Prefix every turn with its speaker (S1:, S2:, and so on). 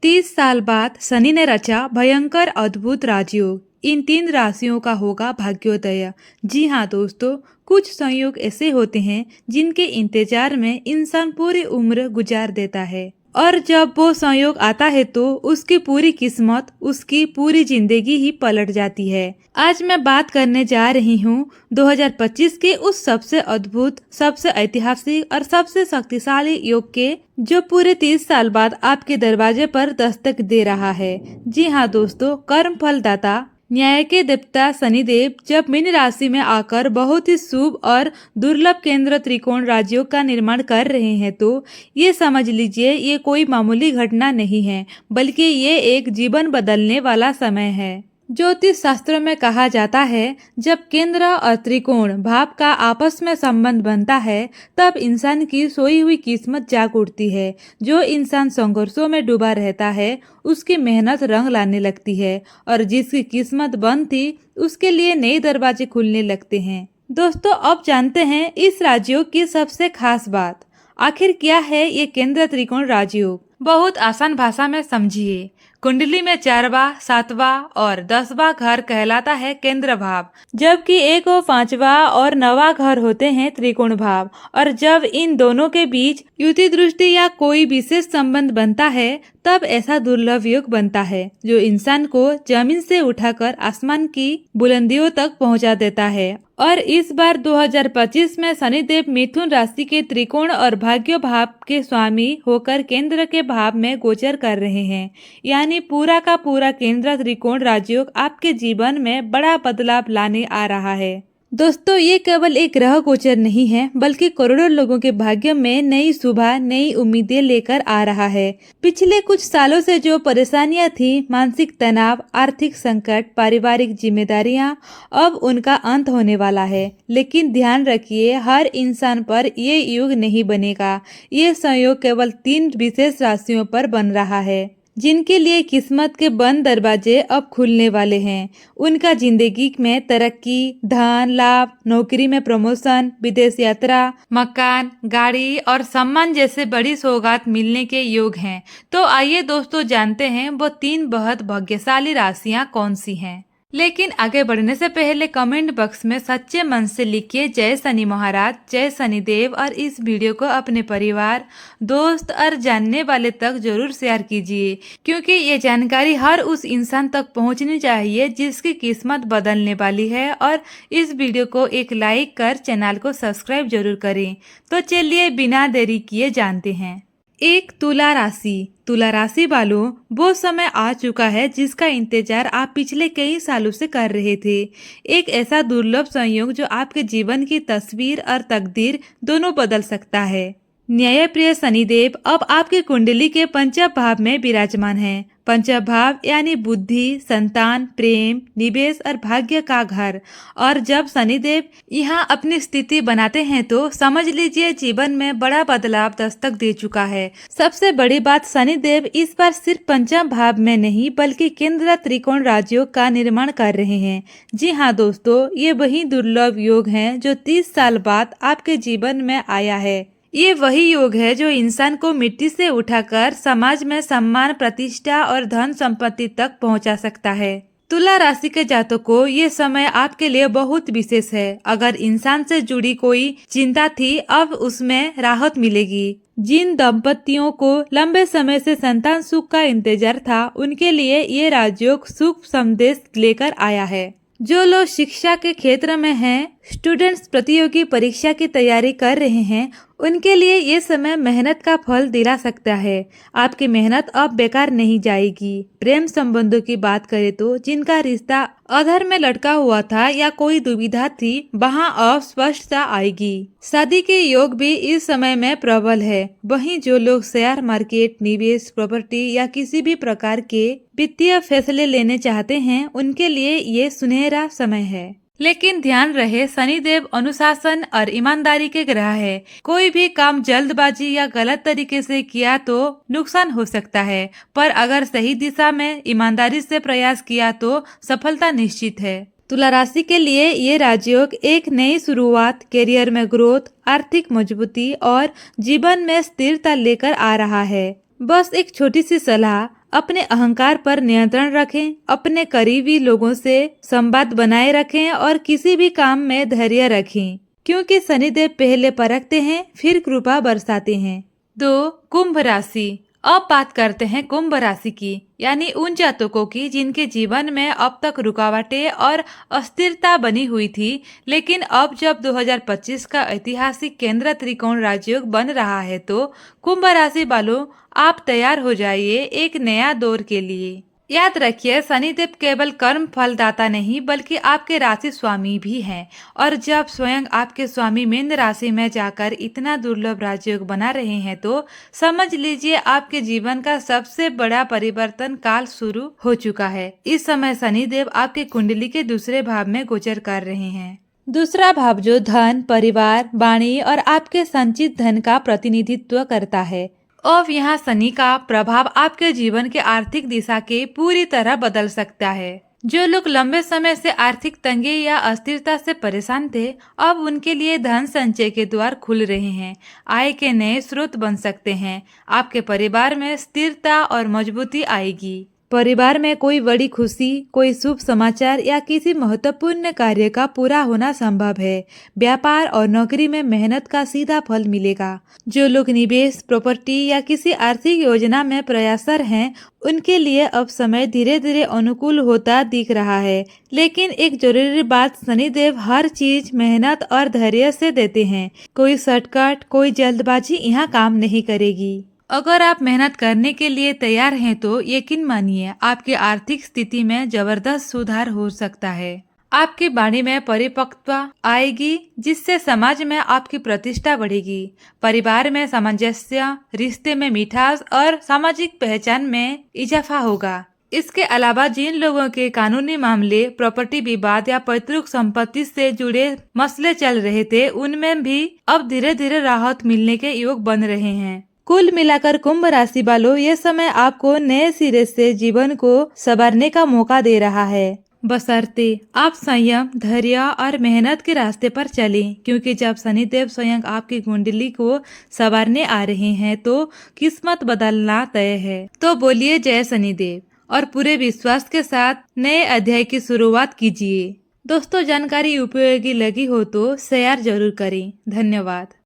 S1: 30 साल बाद शनि ने रचा भयंकर अद्भुत राजयोग। इन 3 राशियों का होगा भाग्योदय। जी हाँ दोस्तों, कुछ संयोग ऐसे होते हैं जिनके इंतजार में इंसान पूरी उम्र गुजार देता है और जब वो संयोग आता है तो उसकी पूरी किस्मत, उसकी पूरी जिंदगी ही पलट जाती है। आज मैं बात करने जा रही हूँ 2025 के उस सबसे अद्भुत, सबसे ऐतिहासिक और सबसे शक्तिशाली योग के, जो पूरे 30 साल बाद आपके दरवाजे पर दस्तक दे रहा है। जी हाँ दोस्तों, कर्म फल दाता न्याय के देवता शनिदेव जब मीन राशि में आकर बहुत ही शुभ और दुर्लभ केंद्र त्रिकोण राजयोग का निर्माण कर रहे हैं तो ये समझ लीजिए, ये कोई मामूली घटना नहीं है, बल्कि ये एक जीवन बदलने वाला समय है। ज्योतिष शास्त्र में कहा जाता है, जब केंद्र और त्रिकोण भाव का आपस में संबंध बनता है तब इंसान की सोई हुई किस्मत जाग उठती है। जो इंसान संघर्षों में डूबा रहता है उसकी मेहनत रंग लाने लगती है और जिसकी किस्मत बंद थी उसके लिए नए दरवाजे खुलने लगते हैं। दोस्तों, अब जानते हैं इस राजयोग की सबसे खास बात। आखिर क्या है ये केंद्र त्रिकोण राजयोग? बहुत आसान भाषा में समझिए। कुंडली में 4वां, 7वां और 10वां घर कहलाता है केंद्र भाव, जबकि 1 और 5वां और 9वां घर होते हैं त्रिकोण भाव। और जब इन दोनों के बीच युति दृष्टि या कोई विशेष संबंध बनता है तब ऐसा दुर्लभ योग बनता है जो इंसान को जमीन से उठाकर आसमान की बुलंदियों तक पहुंचा देता है। और इस बार 2025 में शनिदेव मिथुन राशि के त्रिकोण और भाग्य भाव के स्वामी होकर केंद्र के भाव में गोचर कर रहे हैं। यानी पूरा का पूरा केंद्र त्रिकोण राजयोग आपके जीवन में बड़ा बदलाव लाने आ रहा है। दोस्तों, ये केवल एक ग्रह गोचर नहीं है, बल्कि करोड़ों लोगों के भाग्य में नई सुबह, नई उम्मीदें लेकर आ रहा है। पिछले कुछ सालों से जो परेशानियां थी, मानसिक तनाव, आर्थिक संकट, पारिवारिक जिम्मेदारियां, अब उनका अंत होने वाला है। लेकिन ध्यान रखिए, हर इंसान पर ये योग नहीं बनेगा। ये संयोग केवल 3 विशेष राशियों पर बन रहा है, जिनके लिए किस्मत के बंद दरवाजे अब खुलने वाले हैं। उनका जिंदगी में तरक्की, धन लाभ, नौकरी में प्रमोशन, विदेश यात्रा, मकान, गाड़ी और सम्मान जैसे बड़ी सौगात मिलने के योग हैं। तो आइए दोस्तों, जानते हैं वो 3 बहुत भाग्यशाली राशियां कौन सी हैं। लेकिन आगे बढ़ने से पहले कमेंट बॉक्स में सच्चे मन से लिखिए जय शनि महाराज, जय शनिदेव, और इस वीडियो को अपने परिवार, दोस्त और जानने वाले तक जरूर शेयर कीजिए, क्योंकि ये जानकारी हर उस इंसान तक पहुंचनी चाहिए जिसकी किस्मत बदलने वाली है। और इस वीडियो को एक लाइक कर चैनल को सब्सक्राइब जरूर करें। तो चलिए बिना देरी किए जानते हैं। 1. तुला राशि। तुला राशि वालों, वो समय आ चुका है जिसका इंतजार आप पिछले कई सालों से कर रहे थे। एक ऐसा दुर्लभ संयोग जो आपके जीवन की तस्वीर और तकदीर दोनों बदल सकता है। न्यायप्रिय शनिदेव अब आपकी कुंडली के पंचम भाव में विराजमान हैं। पंचम भाव यानी बुद्धि, संतान, प्रेम, निवेश और भाग्य का घर। और जब शनिदेव यहाँ अपनी स्थिति बनाते हैं तो समझ लीजिए जीवन में बड़ा बदलाव दस्तक दे चुका है। सबसे बड़ी बात, शनिदेव इस बार सिर्फ पंचम भाव में नहीं बल्कि केंद्र त्रिकोण राजयोग का निर्माण कर रहे हैं। जी हाँ दोस्तों, ये वही दुर्लभ योग है जो 30 साल बाद आपके जीवन में आया है। ये वही योग है जो इंसान को मिट्टी से उठाकर समाज में सम्मान, प्रतिष्ठा और धन संपत्ति तक पहुंचा सकता है। तुला राशि के जातकों, ये समय आपके लिए बहुत विशेष है। अगर इंसान से जुड़ी कोई चिंता थी, अब उसमें राहत मिलेगी। जिन दंपतियों को लंबे समय से संतान सुख का इंतजार था, उनके लिए ये राजयोग शुभ संदेश लेकर आया है। जो लोग शिक्षा के क्षेत्र में हैं, स्टूडेंट्स प्रतियोगी परीक्षा की तैयारी कर रहे हैं, उनके लिए ये समय मेहनत का फल दिला सकता है। आपकी मेहनत अब बेकार नहीं जाएगी। प्रेम संबंधों की बात करें तो जिनका रिश्ता अधर में लटका हुआ था या कोई दुविधा थी, वहां अब स्पष्टता आएगी। शादी के योग भी इस समय में प्रबल है। वहीं जो लोग शेयर मार्केट, निवेश, प्रॉपर्टी या किसी भी प्रकार के वित्तीय फैसले लेने चाहते हैं, उनके लिए ये सुनहरा समय है। लेकिन ध्यान रहे, शनिदेव अनुशासन और ईमानदारी के ग्रह है। कोई भी काम जल्दबाजी या गलत तरीके से किया तो नुकसान हो सकता है, पर अगर सही दिशा में ईमानदारी से प्रयास किया तो सफलता निश्चित है। तुला राशि के लिए ये राजयोग एक नई शुरुआत, करियर में ग्रोथ, आर्थिक मजबूती और जीवन में स्थिरता लेकर आ रहा है। बस एक छोटी सी सलाह, अपने अहंकार पर नियंत्रण रखें, अपने करीबी लोगों से संवाद बनाए रखें और किसी भी काम में धैर्य रखें, क्योंकि शनिदेव पहले परखते हैं फिर कृपा बरसाते हैं। 2. कुंभ राशि। अब बात करते हैं कुंभ राशि की, यानी उन जातकों की जिनके जीवन में अब तक रुकावटें और अस्थिरता बनी हुई थी, लेकिन अब जब 2025 का ऐतिहासिक केंद्र त्रिकोण राजयोग बन रहा है तो कुंभ राशि वालों, आप तैयार हो जाइए एक नया दौर के लिए। याद रखिए, शनिदेव केवल कर्म फलदाता नहीं बल्कि आपके राशि स्वामी भी हैं, और जब स्वयं आपके स्वामी मीन राशि में जाकर इतना दुर्लभ राजयोग बना रहे हैं तो समझ लीजिए आपके जीवन का सबसे बड़ा परिवर्तन काल शुरू हो चुका है। इस समय शनिदेव आपके कुंडली के दूसरे भाव में गोचर कर रहे हैं। दूसरा भाव जो धन, परिवार, वाणी और आपके संचित धन का प्रतिनिधित्व करता है। अब यहाँ शनि का प्रभाव आपके जीवन के आर्थिक दिशा के पूरी तरह बदल सकता है। जो लोग लंबे समय से आर्थिक तंगी या अस्थिरता से परेशान थे, अब उनके लिए धन संचय के द्वार खुल रहे हैं, आय के नए स्रोत बन सकते हैं। आपके परिवार में स्थिरता और मजबूती आएगी। परिवार में कोई बड़ी खुशी, कोई शुभ समाचार या किसी महत्वपूर्ण कार्य का पूरा होना संभव है। व्यापार और नौकरी में मेहनत का सीधा फल मिलेगा। जो लोग निवेश, प्रॉपर्टी या किसी आर्थिक योजना में प्रयासरत हैं, उनके लिए अब समय धीरे धीरे अनुकूल होता दिख रहा है। लेकिन एक जरूरी बात, शनिदेव हर चीज मेहनत और धैर्य से देते हैं। कोई शॉर्टकट, कोई जल्दबाजी यहाँ काम नहीं करेगी। अगर आप मेहनत करने के लिए तैयार हैं तो यकीन मानिए आपकी आर्थिक स्थिति में जबरदस्त सुधार हो सकता है। आपकी वाणी में परिपक्वता आएगी, जिससे समाज में आपकी प्रतिष्ठा बढ़ेगी। परिवार में सामंजस्य, रिश्ते में मिठास और सामाजिक पहचान में इजाफा होगा। इसके अलावा जिन लोगों के कानूनी मामले, प्रॉपर्टी विवाद या पैतृक संपत्ति से जुड़े मसले चल रहे थे, उनमें भी अब धीरे धीरे राहत मिलने के योग बन रहे हैं। कुल मिलाकर कुंभ राशि वालों, ये समय आपको नए सिरे से जीवन को संवारने का मौका दे रहा है, बशर्ते आप संयम, धैर्य और मेहनत के रास्ते पर चलें, क्योंकि जब शनिदेव स्वयं आपकी कुंडली को संवारने आ रहे हैं तो किस्मत बदलना तय है। तो बोलिए जय शनिदेव और पूरे विश्वास के साथ नए अध्याय की शुरुआत कीजिए। दोस्तों, जानकारी उपयोगी लगी हो तो शेयर जरूर करें। धन्यवाद।